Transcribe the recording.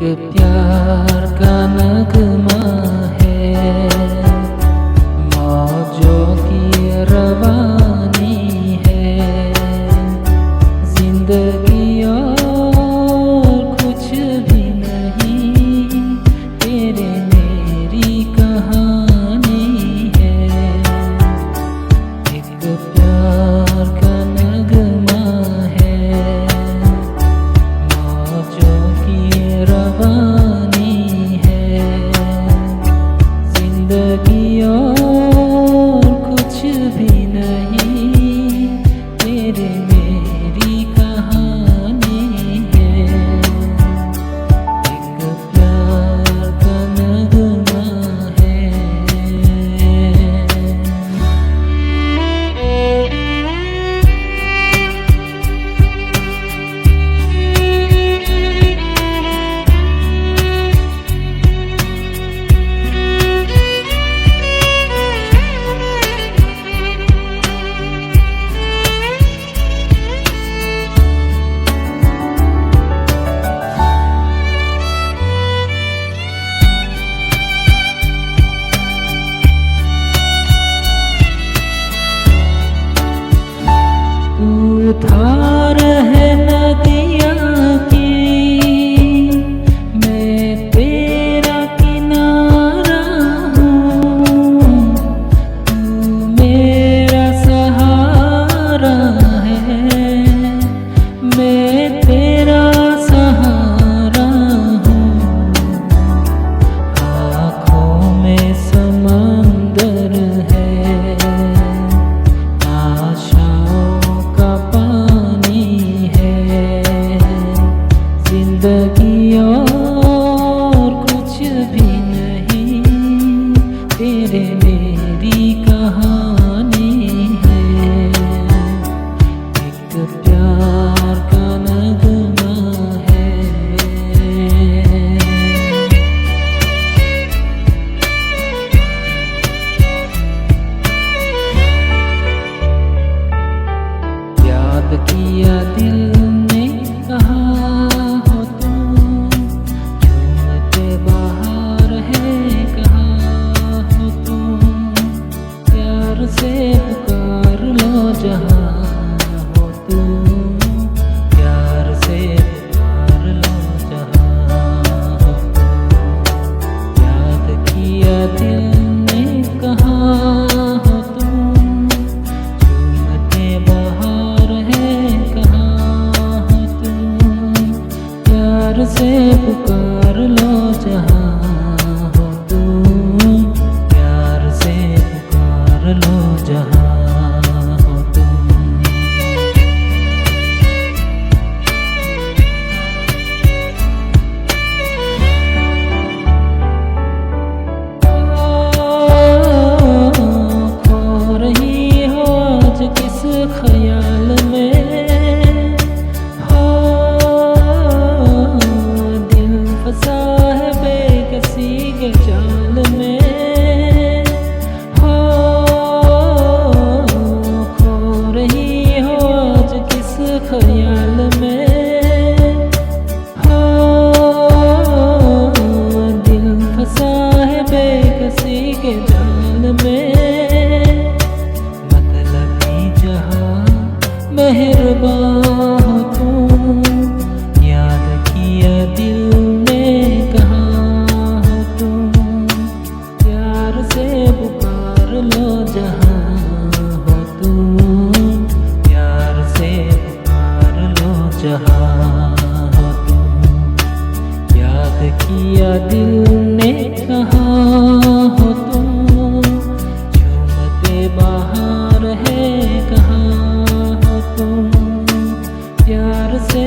प्यार का नगमा है, मौजों की रवानी है। जिंदगी और कुछ भी नहीं, तेरे मेरी कहानी है। एक प्यार का नगमा है, मौजों की रवानी है। जिंदगी और कुछ भी नहीं, तेरे मेरी कहानी है। एक प्यार का नगमा है। धार है नदियाँ की, मैं तेरा किनारा हूँ। तू मेरा सहारा है, मैं तेरा सहारा हूँ। आँखों में समंदर है, आशाओं का पानी है। जिंदगी और कुछ भी नहीं, तेरे मेरी कहानी है। एक प्यार का नगमा है। याद किया दिल ने कहा हो तुम, झूमते बाहर है कहा हो तुम। प्यार से पुकार लो जहाँ हो तुम, प्यार से पुकार लो जहाँ हो तुम। याद किया दिल ने कहा हो तुम, झूमते बाहर है कहाँ हो तुम। प्यार से पुकार लो जहाँ हो तुम, प्यार से पुकार लो जहाँ हो तुम। खो रही हो आज किस ख्याल में, हो दिल फंसा है बेकसी के जाल में। हो खो रही हो आज किस ख्याल में, हो दिल फंसा है बेकसी के जाल में। मतलबी जहाँ मेहरबान हो तुम, याद किया दिल ने कहा हो तुम। प्यार से पुकार लो जहाँ हो तुम, प्यार से पुकार लो जहाँ हो तुम। याद किया दिल ने कहा हो तुम, झूमते बाहर है कहाँ हो तुम। प्यार से